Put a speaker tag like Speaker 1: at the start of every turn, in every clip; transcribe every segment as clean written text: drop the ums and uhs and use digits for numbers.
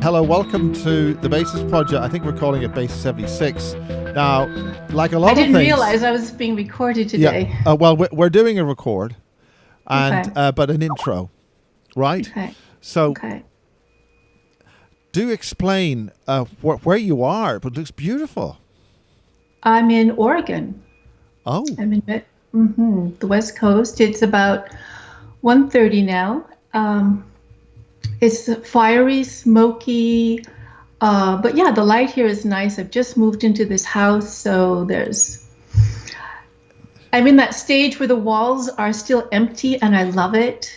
Speaker 1: Hello, welcome to the Basis Project. I think we're calling it Basis 76. Now, like a lot of things...
Speaker 2: I didn't realize I was being recorded today.
Speaker 1: Yeah, well, we're doing a record, and
Speaker 2: Okay.
Speaker 1: but an intro, right?
Speaker 2: Okay.
Speaker 1: So,
Speaker 2: Okay.
Speaker 1: do explain where you are, but it looks beautiful.
Speaker 2: I'm in Oregon.
Speaker 1: Oh,
Speaker 2: I'm in the West Coast. It's about 1:30 now. It's fiery, smoky, but yeah, the light here is nice. I've just moved into this house, so I'm in that stage where the walls are still empty, and I love it.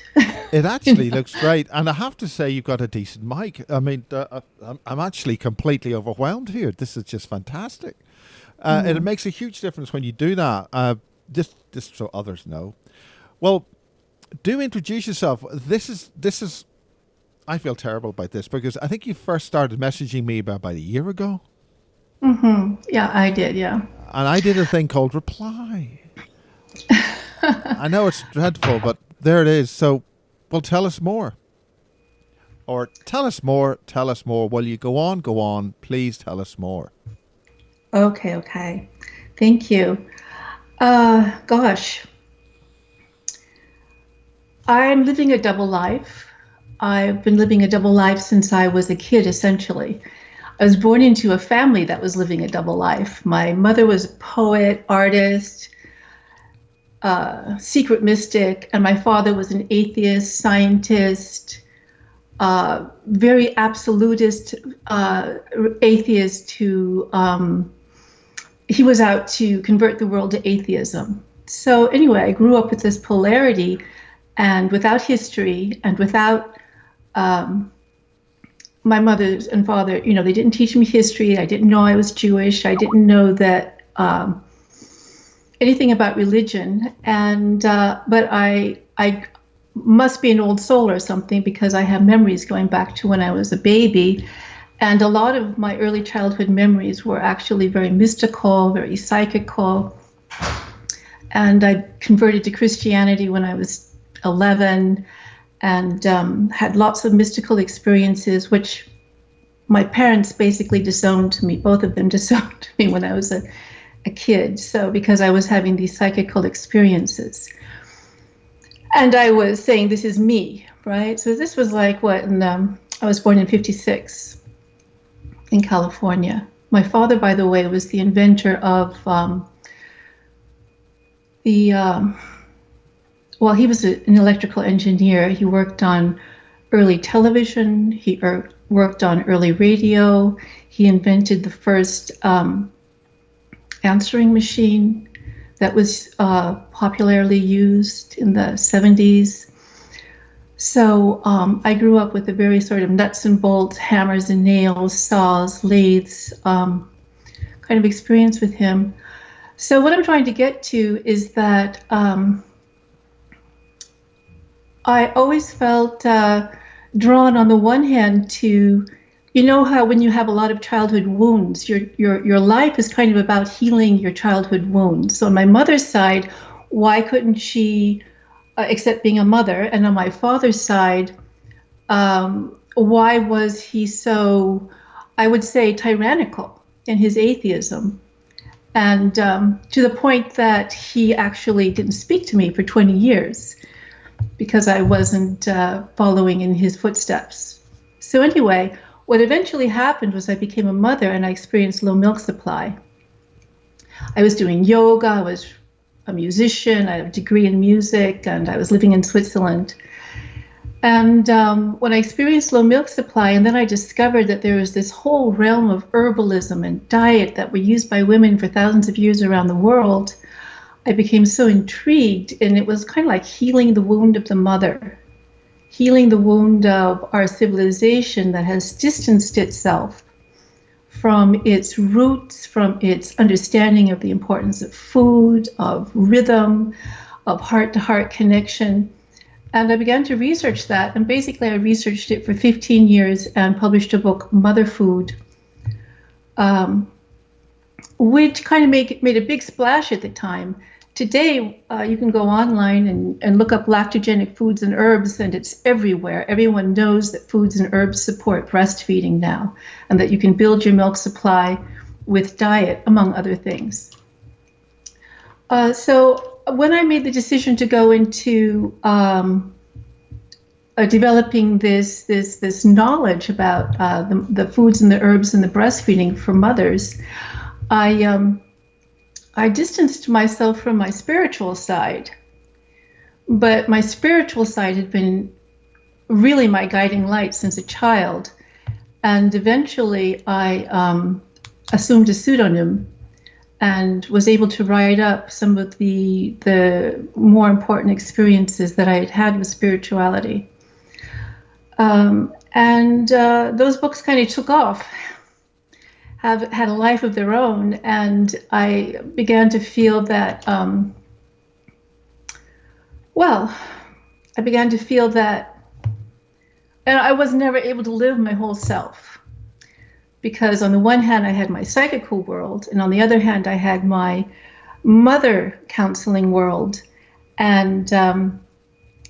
Speaker 1: it actually looks great. And I have to say, you've got a decent mic. I mean, I'm actually completely overwhelmed here. This is just fantastic. And it makes a huge difference when you do that. Just so others know. Well, do introduce yourself. This is. I feel terrible about this because I think you first started messaging me about a year ago.
Speaker 2: Yeah, I did. Yeah.
Speaker 1: And I did a thing called reply. I know it's dreadful, but there it is. So, well, tell us more. Or tell us more. Will you go on? Please tell us more.
Speaker 2: Okay. Thank you. Gosh. I'm living a double life. I've been living a double life since I was a kid, essentially. I was born into a family that was living a double life. My mother was a poet, artist, secret mystic, and my father was an atheist, scientist, very absolutist atheist who he was out to convert the world to atheism. So anyway, I grew up with this polarity and without history and without my mother and father, they didn't teach me history. I didn't know I was Jewish. I didn't know that anything about religion. And but I must be an old soul or something because I have memories going back to when I was a baby. And a lot of my early childhood memories were actually very mystical, very psychical. And I converted to Christianity when I was 11. And had lots of mystical experiences, which my parents basically disowned me. Both of them disowned me when I was a kid. So because I was having these psychical experiences. And I was saying, this is me, right? So this was like what? And I was born in 1956 in California. My father, by the way, was the inventor of well, he was an electrical engineer. He worked on early television. He worked on early radio. He invented the first answering machine that was popularly used in the 70s. So I grew up with a very sort of nuts and bolts, hammers and nails, saws, lathes kind of experience with him. So what I'm trying to get to is that I always felt drawn on the one hand to, how when you have a lot of childhood wounds, your life is kind of about healing your childhood wounds. So on my mother's side, why couldn't she accept being a mother? And on my father's side, why was he so, I would say, tyrannical in his atheism? And to the point that he actually didn't speak to me for 20 years. Because I wasn't following in his footsteps. So anyway, what eventually happened was I became a mother and I experienced low milk supply. I was doing yoga, I was a musician, I have a degree in music, and I was living in Switzerland. And when I experienced low milk supply, and then I discovered that there was this whole realm of herbalism and diet that were used by women for thousands of years around the world, I became so intrigued, and it was kind of like healing the wound of the mother, healing the wound of our civilization that has distanced itself from its roots, from its understanding of the importance of food, of rhythm, of heart-to-heart connection. And I began to research that, and basically I researched it for 15 years and published a book, Mother Food, which kind of made a big splash at the time. Today, you can go online and look up lactogenic foods and herbs, and it's everywhere. Everyone knows that foods and herbs support breastfeeding now, and that you can build your milk supply with diet, among other things. So when I made the decision to go into developing this knowledge about the foods and the herbs and the breastfeeding for mothers, I distanced myself from my spiritual side. But my spiritual side had been really my guiding light since a child. And eventually I assumed a pseudonym and was able to write up some of the more important experiences that I had had with spirituality. And those books kind of took off, have had a life of their own, and I began to feel that, and I was never able to live my whole self, because on the one hand I had my psychical world, and on the other hand I had my mother counseling world, and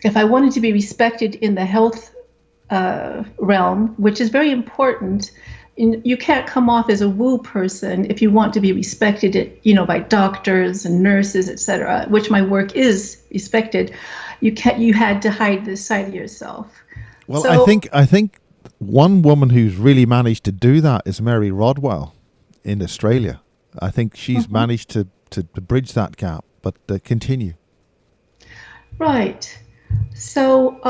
Speaker 2: if I wanted to be respected in the health realm, which is very important. You can't come off as a woo person if you want to be respected, by doctors and nurses, etc., which my work is respected. You had to hide this side of yourself.
Speaker 1: Well, so, I think one woman who's really managed to do that is Mary Rodwell in Australia. I think she's managed to bridge that gap, but continue.
Speaker 2: Right. So,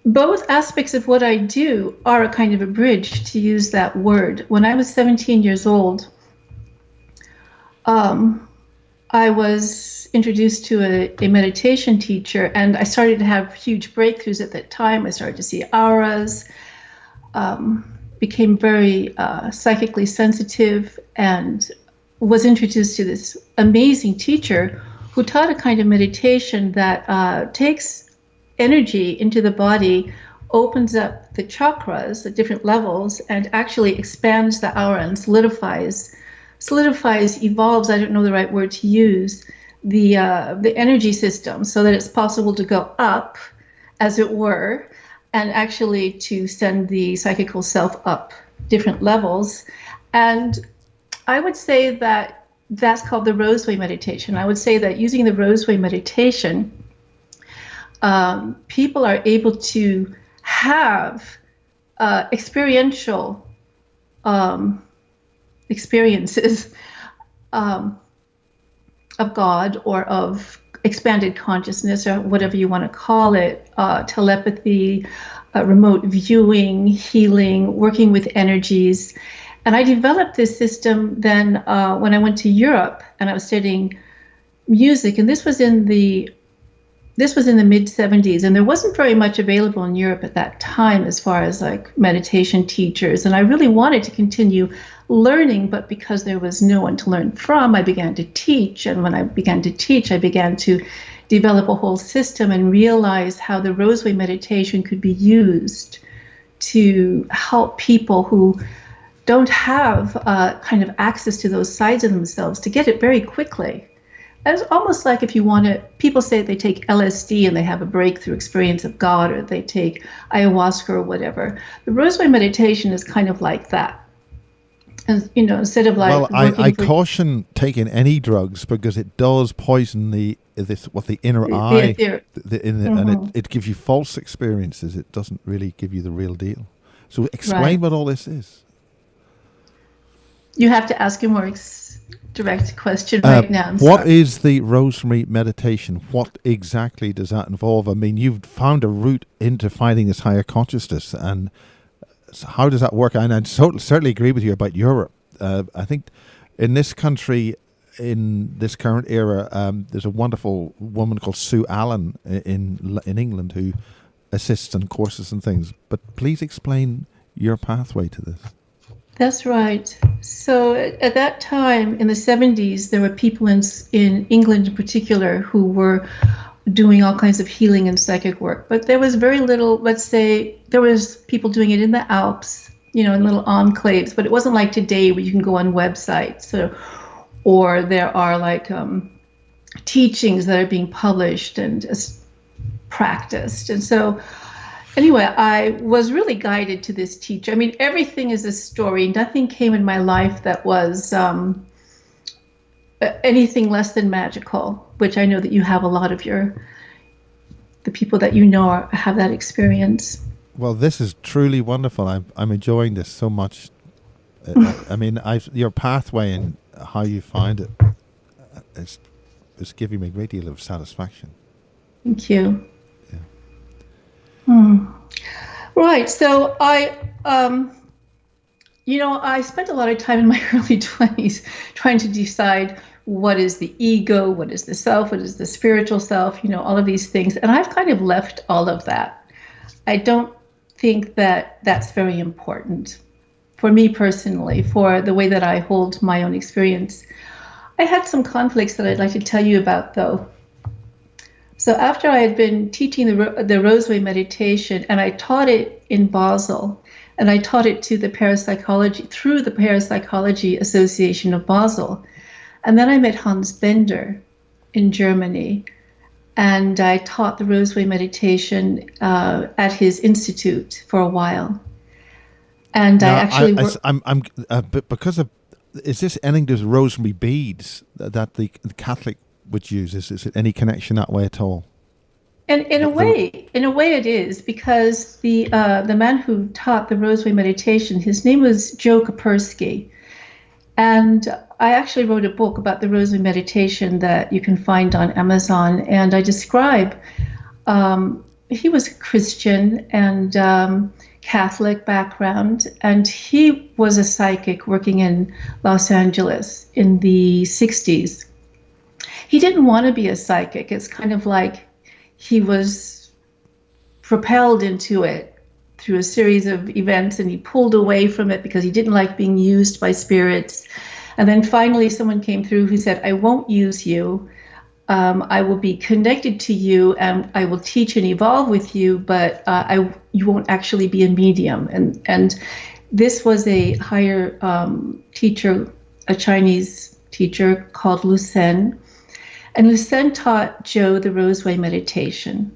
Speaker 2: both aspects of what I do are a kind of a bridge, to use that word. When I was 17 years old, I was introduced to a meditation teacher, and I started to have huge breakthroughs at that time. I started to see auras, became very psychically sensitive, and was introduced to this amazing teacher who taught a kind of meditation that takes energy into the body, opens up the chakras at different levels, and actually expands the aura and solidifies, evolves, I don't know the right word to use, the energy system, so that it's possible to go up, as it were, and actually to send the psychical self up different levels. And I would say that that's called the Roseway meditation. I would say that using the Roseway meditation, people are able to have experiential experiences of God, or of expanded consciousness, or whatever you want to call it, telepathy, remote viewing, healing, working with energies. And I developed this system then when I went to Europe and I was studying music, and this was in the mid-'70s, and there wasn't very much available in Europe at that time as far as like meditation teachers. And I really wanted to continue learning, but because there was no one to learn from, I began to teach. And when I began to teach, I began to develop a whole system and realize how the Roseway meditation could be used to help people who don't have kind of access to those sides of themselves to get it very quickly. It's almost like if you want to, people say they take LSD and they have a breakthrough experience of God, or they take ayahuasca or whatever. The Roseway meditation is kind of like that. And, instead of like...
Speaker 1: Well, I caution taking any drugs, because it does poison the inner eye, and it gives you false experiences. It doesn't really give you the real deal. So explain what all this is.
Speaker 2: You have to ask a more direct question right now.
Speaker 1: What is the Roseway meditation? What exactly does that involve? I mean, you've found a route into finding this higher consciousness, and so how does that work? And I certainly agree with you about Europe. I think in this country, in this current era, there's a wonderful woman called Sue Allen in England who assists in courses and things. But please explain your pathway to this.
Speaker 2: That's right. So at that time in the 70s, there were people in England in particular who were doing all kinds of healing and psychic work. But there was very little, let's say, there was people doing it in the Alps, in little enclaves, but it wasn't like today where you can go on websites. So or there are like teachings that are being published and practiced. And so anyway, I was really guided to this teacher. I mean, everything is a story. Nothing came in my life that was anything less than magical, which I know that you have a lot of the people that you know have that experience.
Speaker 1: Well, this is truly wonderful. I'm enjoying this so much. I mean, your pathway and how you find it is giving me a great deal of satisfaction.
Speaker 2: Thank you. Yeah. Right. So I spent a lot of time in my early 20s trying to decide what is the ego, what is the self, what is the spiritual self, all of these things. And I've kind of left all of that. I don't think that that's very important for me personally, for the way that I hold my own experience. I had some conflicts that I'd like to tell you about, though. So after I had been teaching the Roseway meditation, and I taught it in Basel, and I taught it to through the Parapsychology Association of Basel. And then I met Hans Bender in Germany, and I taught the Roseway meditation at his institute for a while. And now, I actually
Speaker 1: because of, is this anything to do with rosary beads that the Catholic would use? Is it any connection that way at all?
Speaker 2: And in a way it is, because the man who taught the Roseway meditation, his name was Joe Kapersky. And I actually wrote a book about the Roseway meditation that you can find on Amazon. And I describe, he was a Christian and Catholic background, and he was a psychic working in Los Angeles in the 60s. He didn't want to be a psychic. It's kind of like he was propelled into it through a series of events, and he pulled away from it because he didn't like being used by spirits. And then finally someone came through who said, I won't use you. I will be connected to you, and I will teach and evolve with you, but you won't actually be a medium. And this was a higher teacher, a Chinese teacher called Lucen. And Lucen taught Joe the Roseway meditation.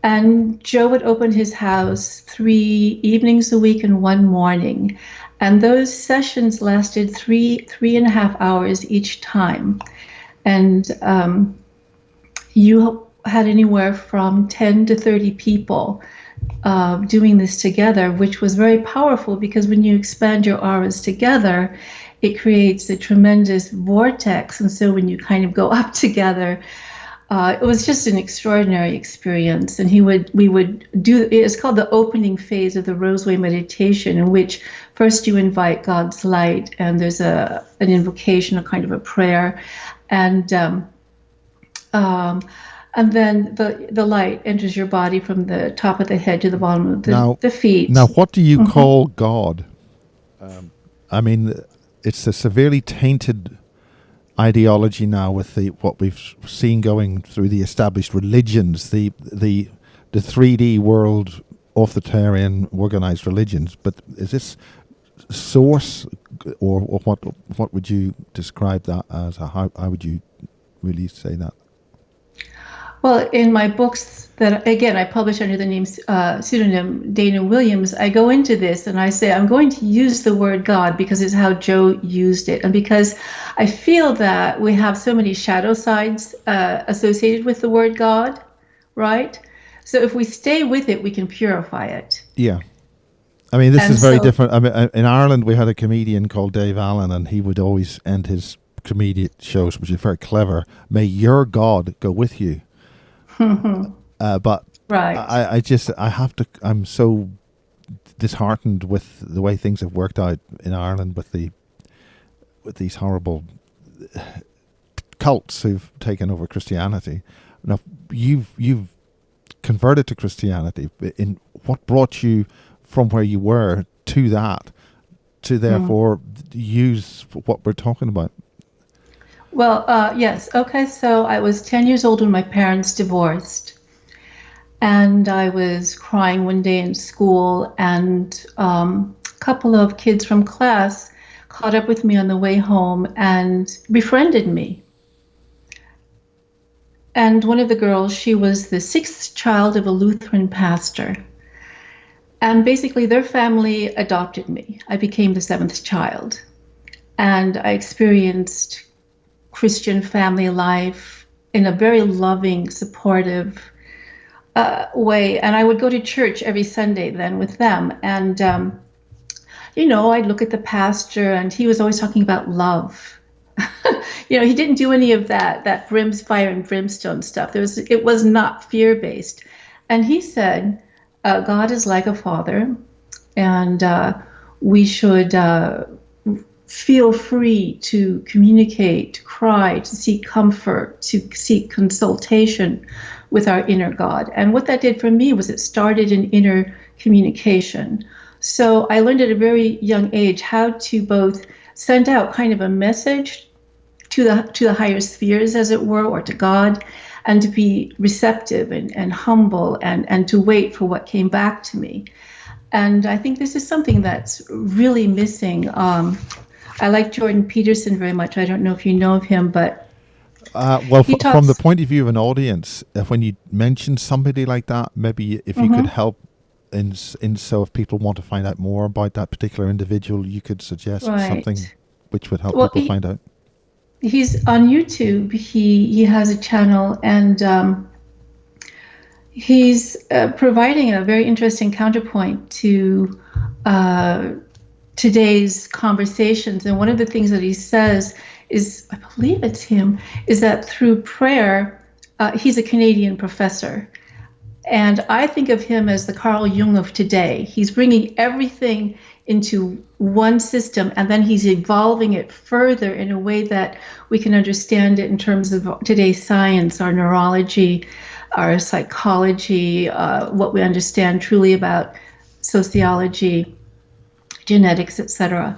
Speaker 2: And Joe would open his house 3 evenings a week and 1 morning. And those sessions lasted 3.5 hours each time. And you had anywhere from 10 to 30 people doing this together, which was very powerful, because when you expand your auras together, it creates a tremendous vortex. And so when you kind of go up together, it was just an extraordinary experience. And we would do, it's called the opening phase of the Roseway meditation, in which first you invite God's light, and there's an invocation, a kind of a prayer, and then the light enters your body from the top of the head to the bottom of the feet.
Speaker 1: Now, what do you call God? I mean, it's a severely tainted ideology now with what we've seen going through the established religions, the 3D world, authoritarian, organized religions. But is this source, or what would you describe that as? How would you really say that?
Speaker 2: Well, in my books that, again, I publish under the name pseudonym Dana Williams, I go into this and I say I'm going to use the word God because it's how Joe used it, and because I feel that we have so many shadow sides associated with the word God, right? So if we stay with it, we can purify it.
Speaker 1: Yeah. I mean, this is very different. I mean, in Ireland, we had a comedian called Dave Allen, and he would always end his comedian shows, which is very clever. May your God go with you. But right. I'm so disheartened with the way things have worked out in Ireland with these horrible cults who've taken over Christianity. Now, you've converted to Christianity. In what brought you from where you were to that, to therefore use what we're talking about?
Speaker 2: Well, yes. Okay, so I was 10 years old when my parents divorced. And I was crying one day in school, and a couple of kids from class caught up with me on the way home and befriended me. And one of the girls, she was the sixth child of a Lutheran pastor. And basically their family adopted me. I became the seventh child. And I experienced Christian family life in a very loving, supportive way. And I would go to church every Sunday then with them. And, I'd look at the pastor and he was always talking about love. He didn't do any of that fire and brimstone stuff. It was not fear-based. And he said, God is like a father, and we should feel free to communicate, to cry, to seek comfort, to seek consultation with our inner God. And what that did for me was it started an inner communication. So I learned at a very young age how to both send out kind of a message to the higher spheres, as it were, or to God, and to be receptive and humble and to wait for what came back to me. And I think this is something that's really missing. I like Jordan Peterson very much. I don't know if you know of him, but
Speaker 1: from the point of view of an audience, when you mention somebody like that, maybe if you could help so if people want to find out more about that particular individual, you could suggest something which would help people find out.
Speaker 2: He's on YouTube. He has a channel, and he's providing a very interesting counterpoint to today's conversations. And one of the things that he says is, I believe it's him, is that through prayer, he's a Canadian professor. And I think of him as the Carl Jung of today. He's bringing everything into one system, and then he's evolving it further in a way that we can understand it in terms of today's science, our neurology, our psychology, what we understand truly about sociology, genetics, etc.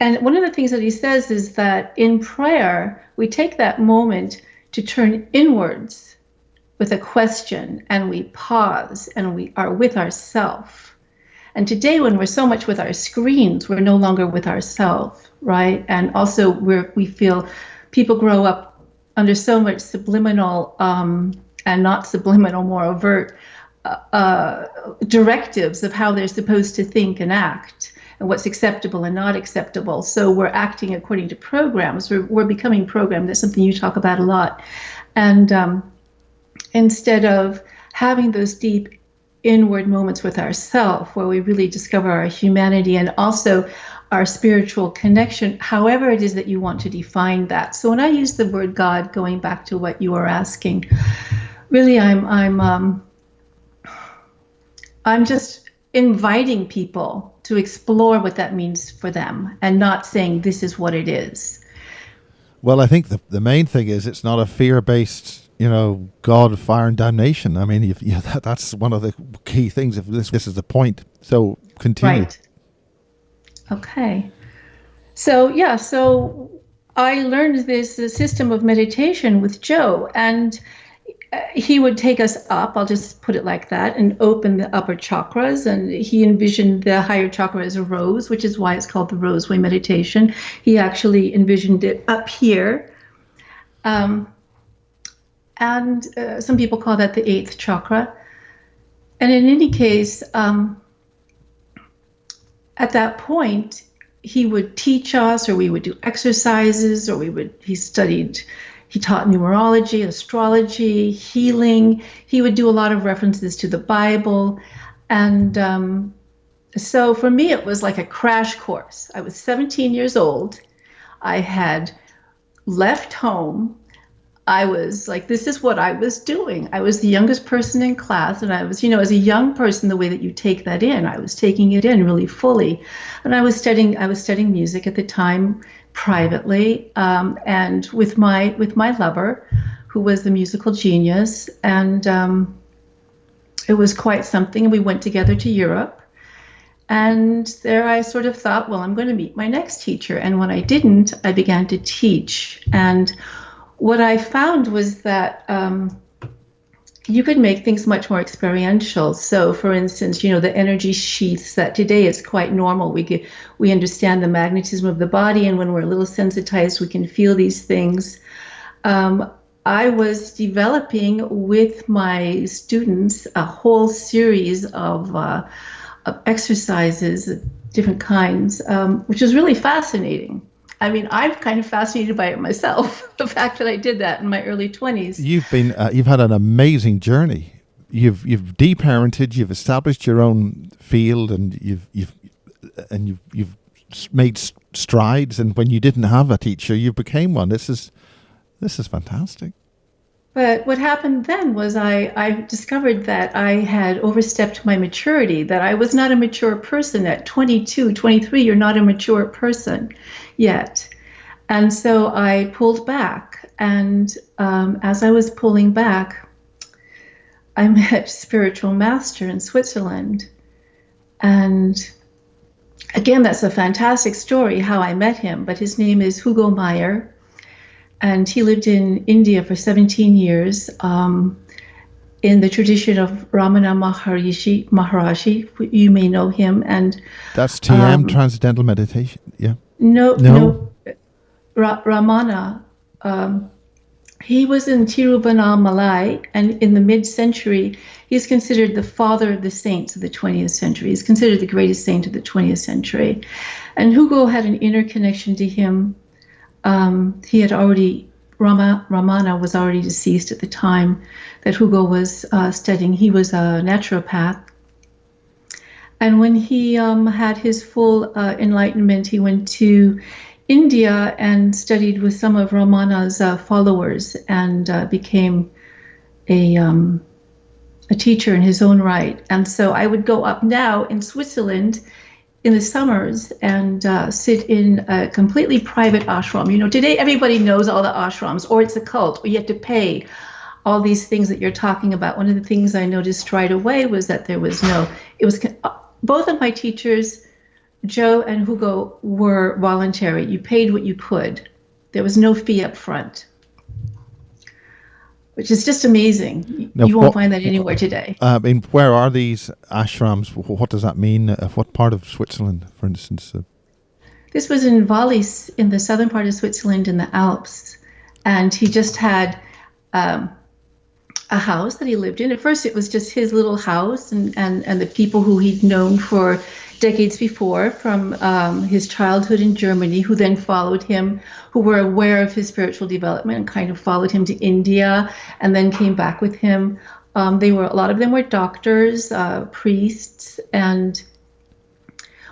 Speaker 2: And one of the things that he says is that in prayer, we take that moment to turn inwards with a question, and we pause and we are with ourselves. And today, when we're so much with our screens, we're no longer with ourselves, right? And also we feel people grow up under so much subliminal and not subliminal, more overt directives of how they're supposed to think and act and what's acceptable and not acceptable. So we're acting according to programs. We're becoming programmed. That's something you talk about a lot. And instead of having those deep inward moments with ourselves where we really discover our humanity and also our spiritual connection, however it is that you want to define that. So when I use the word God, going back to what you were asking, really I'm just inviting people to explore what that means for them and not saying this is what it is.
Speaker 1: Well, I think the main thing is it's not a fear-based God, fire, and damnation. I mean, that's one of the key things. If this is the point, so continue.
Speaker 2: Right. Okay. So I learned this system of meditation with Joe, and he would take us up. I'll just put it like that, and open the upper chakras. And he envisioned the higher chakra as a rose, which is why it's called the Roseway meditation. He actually envisioned it up here. And some people call that the eighth chakra. And in any case, at that point, he would teach us, or we would do exercises, or he taught numerology, astrology, healing. He would do a lot of references to the Bible. And so for me, it was like a crash course. I was 17 years old. I had left home. I was like, this is what I was doing. I was the youngest person in class, and I was, as a young person, the way that you take that in, I was taking it in really fully. And I was studying music at the time privately, and with my lover, who was the musical genius. And it was quite something. We went together to Europe. And there I sort of thought, well, I'm going to meet my next teacher. And when I didn't, I began to teach. And what I found was that you could make things much more experiential. So, for instance, the energy sheaths that today is quite normal. We understand the magnetism of the body, and when we're a little sensitized, we can feel these things. I was developing with my students a whole series of exercises, different kinds, which was really fascinating. I mean, I'm kind of fascinated by it myself. The fact that I did that in my early 20s.
Speaker 1: You've had an amazing journey. You've deparented. You've established your own field, and you've made strides. And when you didn't have a teacher, you became one. This is fantastic.
Speaker 2: But what happened then was I discovered that I had overstepped my maturity, that I was not a mature person. At 22, 23, you're not a mature person yet. And so I pulled back. And as I was pulling back, I met Spiritual Master in Switzerland. And again, that's a fantastic story how I met him. But his name is Hugo Meyer. And he lived in India for 17 years in the tradition of Ramana Maharishi. You may know him. And
Speaker 1: that's TM, Transcendental Meditation. Yeah.
Speaker 2: No. Ramana. He was in Tiruvannamalai, and in the mid-century, he's considered the father of the saints of the 20th century. He's considered the greatest saint of the 20th century. And Hugo had an inner connection to him. He had already, Ramana was already deceased at the time that Hugo was studying. He was a naturopath. And when he had his full enlightenment, he went to India and studied with some of Ramana's followers and became a teacher in his own right. And so I would go up now in Switzerland in the summers and sit in a completely private ashram. Today everybody knows all the ashrams, or it's a cult, or you have to pay all these things that you're talking about. One of the things I noticed right away was that both of my teachers, Joe and Hugo, were voluntary. You paid what you could. There was no fee up front, which is just amazing. Now, you won't find that anywhere today.
Speaker 1: Where are these ashrams? What does that mean? What part of Switzerland, for instance?
Speaker 2: This was in Wallis, in the southern part of Switzerland, in the Alps. And he just had a house that he lived in. At first, it was just his little house and the people who he'd known for decades before from his childhood in Germany, who then followed him, who were aware of his spiritual development and kind of followed him to India and then came back with him. A lot of them were doctors, priests, and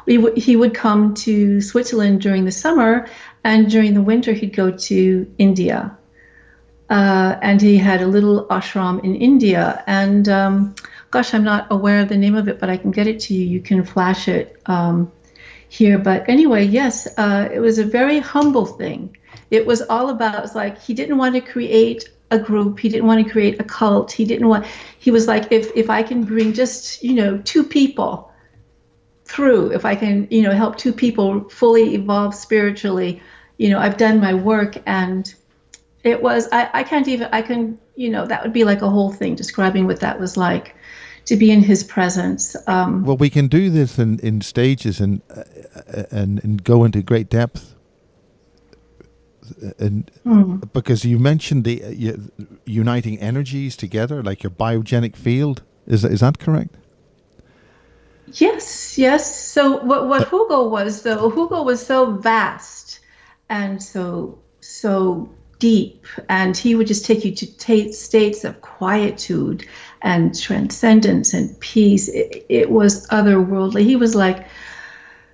Speaker 2: he would come to Switzerland during the summer, and during the winter he'd go to India. And he had a little ashram in India, and gosh, I'm not aware of the name of it, but I can get it to you. You can flash it here. But anyway, yes, it was a very humble thing. It was all about, it's like he didn't want to create a group. He didn't want to create a cult. He was like, if I can bring just, 2 people through, if I can, help 2 people fully evolve spiritually, I've done my work. And it was, that would be like a whole thing describing what that was like, to be in his presence.
Speaker 1: Well, we can do this in stages and go into great depth. And because you mentioned the uniting energies together, like your biogenic field, is that correct?
Speaker 2: Yes. So what Hugo was, though, Hugo was so vast and so deep, and he would just take you to states of quietude and transcendence and peace. It was otherworldly. He was like,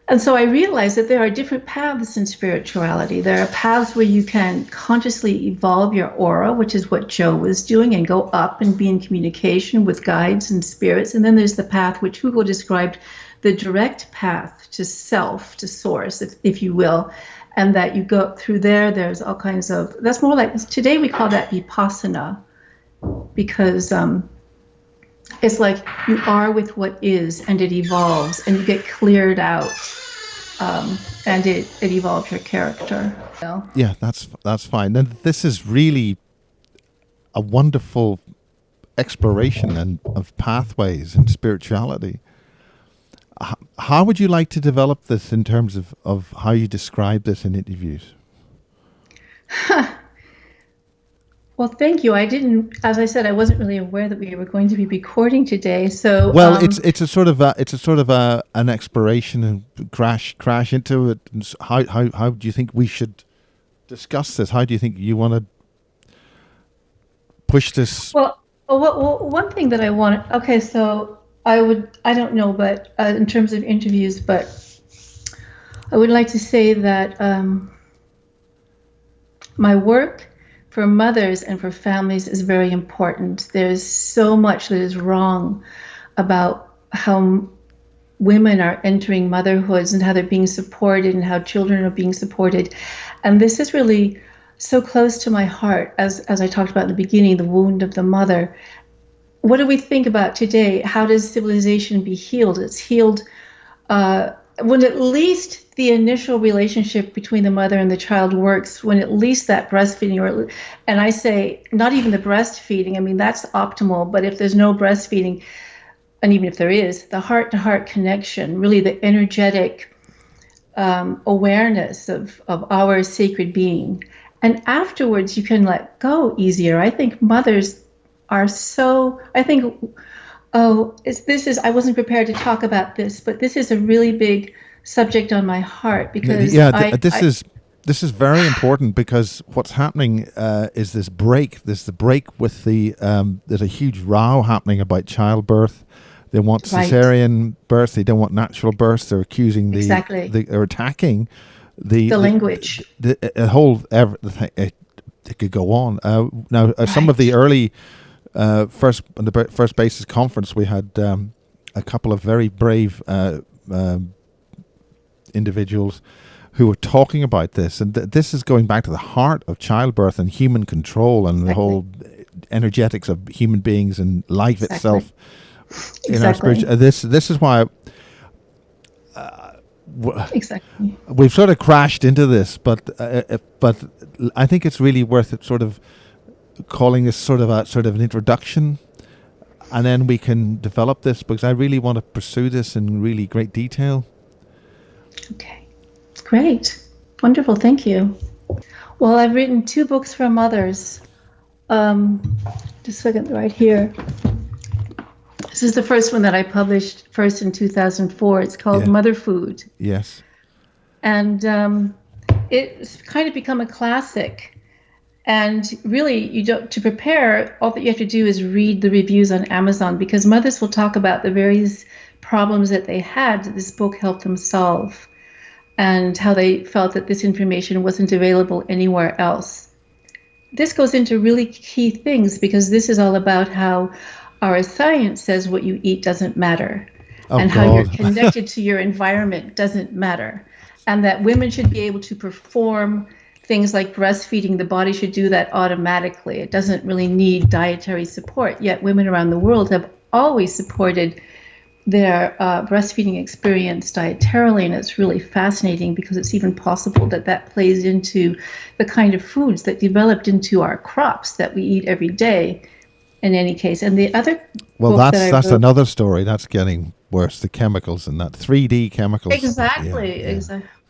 Speaker 2: and so I realized that there are different paths in spirituality. There are paths where you can consciously evolve your aura, which is what Joe was doing, and go up and be in communication with guides and spirits. And then there's the path which Hugo described, the direct path to self, to source, if you will. And that you go through there's all kinds of, that's more like, today we call that Vipassana, because it's like you are with what is, and it evolves, and you get cleared out, and it evolves your character.
Speaker 1: Yeah, that's fine. And this is really a wonderful exploration and of pathways and spirituality. How would you like to develop this in terms of how you describe this in interviews?
Speaker 2: Well, thank you. As I said, I wasn't really aware that we were going to be recording today. So,
Speaker 1: Well, it's a sort of an exploration and crash into it. And how do you think we should discuss this? How do you think you want to push this?
Speaker 2: well, one thing that I want. Okay, so I don't know, but in terms of interviews, but I would like to say that my work for mothers and for families is very important. There's so much that is wrong about how women are entering motherhoods and how they're being supported and how children are being supported. And this is really so close to my heart, as I talked about in the beginning, the wound of the mother. What do we think about today? How does civilization be healed? It's healed when at least the initial relationship between the mother and the child works, when at least that breastfeeding, and I say not even the breastfeeding, I mean, that's optimal, but if there's no breastfeeding, and even if there is, the heart-to-heart connection, really the energetic awareness of our sacred being. And afterwards, you can let go easier. I think mothers are so, I wasn't prepared to talk about this, but this is a really big subject on my heart because
Speaker 1: this is very important because what's happening is this break. There's the break with there's a huge row happening about childbirth. They want cesarean birth. They don't want natural birth. They're accusing they're attacking the
Speaker 2: language.
Speaker 1: The whole everything. It could go on. Now, some of the early first basis conference, we had a couple of very brave individuals who were talking about this, and this is going back to the heart of childbirth and human control and the whole energetics of human beings and life itself. In our spiritual, this is why we've sort of crashed into this, but I think it's really worth it. Sort of calling this sort of an introduction, and then we can develop this because I really want to pursue this in really great detail.
Speaker 2: Okay, great, wonderful, thank you. Well, I've written 2 books for mothers. Just a second, right here. This is the first one that I published first in 2004. It's called Mother Food.
Speaker 1: Yes.
Speaker 2: And it's kind of become a classic. And really, to prepare, all that you have to do is read the reviews on Amazon because mothers will talk about the various problems that they had that this book helped them solve and how they felt that this information wasn't available anywhere else. This goes into really key things because this is all about how our science says what you eat doesn't matter, and how you're connected to your environment doesn't matter, and that women should be able to perform things like breastfeeding. The body should do that automatically. It doesn't really need dietary support, yet women around the world have always supported their breastfeeding experience dietarily, and it's really fascinating because it's even possible that plays into the kind of foods that developed into our crops that we eat every day. In any case, and the other
Speaker 1: that's another story that's getting worse. The chemicals and that 3D chemicals.
Speaker 2: Exactly.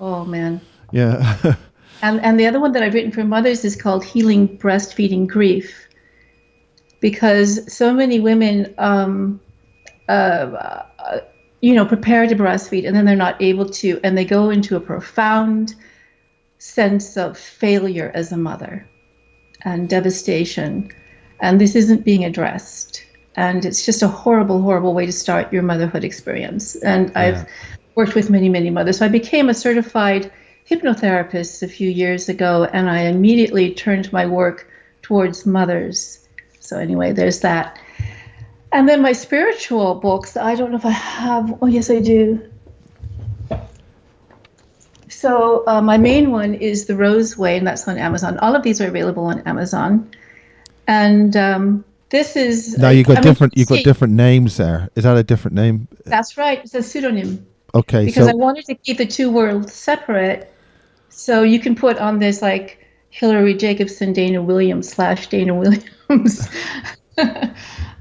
Speaker 2: Oh man.
Speaker 1: Yeah.
Speaker 2: and the other one that I've written for mothers is called Healing Breastfeeding Grief, because so many women, prepare to breastfeed and then they're not able to, and they go into a profound sense of failure as a mother and devastation. And this isn't being addressed. And it's just a horrible, horrible way to start your motherhood experience. And I've worked with many, many mothers. So I became a certified hypnotherapist a few years ago, and I immediately turned my work towards mothers. So anyway, there's that. And then my spiritual books, I don't know if I have. Oh, yes, I do. So my main one is The Rose Way, and that's on Amazon. All of these are available on Amazon. And this is
Speaker 1: now you've got different names there. Is that a different name?
Speaker 2: That's right. It's a pseudonym.
Speaker 1: Okay.
Speaker 2: Because I wanted to keep the 2 worlds separate, so you can put on this like Hilary Jacobson, Dana Williams / Dana Williams,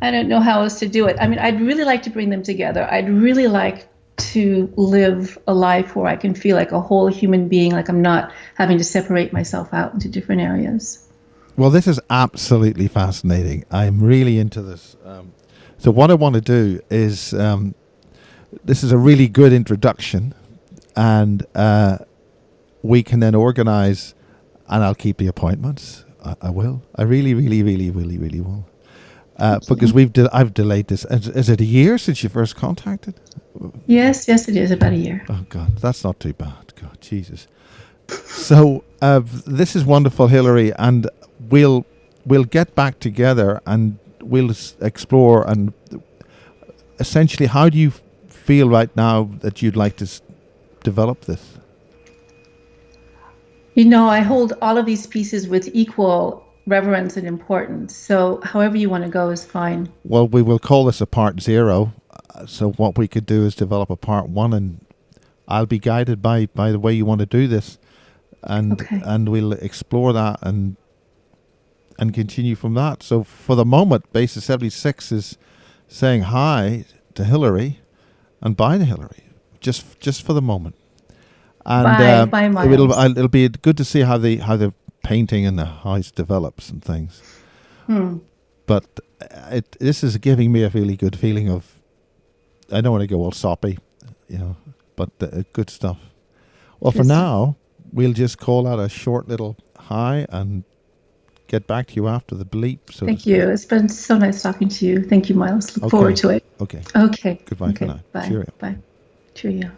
Speaker 2: I don't know how else to do it. I mean, I'd really like to bring them together. I'd really like to live a life where I can feel like a whole human being, like I'm not having to separate myself out into different areas.
Speaker 1: Well, this is absolutely fascinating. I'm really into this. So what I want to do is, this is a really good introduction, and we can then organize, and I'll keep the appointments. I will. I really, really, really, really, really will. Because I've delayed this. Is it a year since you first contacted?
Speaker 2: Yes, it is about a year.
Speaker 1: Oh God, that's not too bad. God, Jesus. So this is wonderful, Hilary, and we'll get back together and we'll explore. And essentially, how do you feel right now that you'd like to develop this?
Speaker 2: I hold all of these pieces with equal reverence and importance. So however you want to go is fine.
Speaker 1: Well, we will call this a part 0. So what we could do is develop a part 1, and I'll be guided by the way you want to do this, and we'll explore that and continue from that. So for the moment, Basis 76 is saying hi to Hilary and bye to Hilary, just for the moment. And
Speaker 2: bye, Miles.
Speaker 1: it'll be good to see how the painting and the house develops and things. But this is giving me a really good feeling of, I don't want to go all soppy, but good stuff. Well, for now, we'll just call out a short little hi and get back to you after the bleep. So
Speaker 2: Thank you. It's been so nice talking to you. Thank you, Miles. Look forward to it.
Speaker 1: Okay.
Speaker 2: Okay.
Speaker 1: Goodbye for now.
Speaker 2: Bye.
Speaker 1: Cheerio.
Speaker 2: Bye. Cheerio.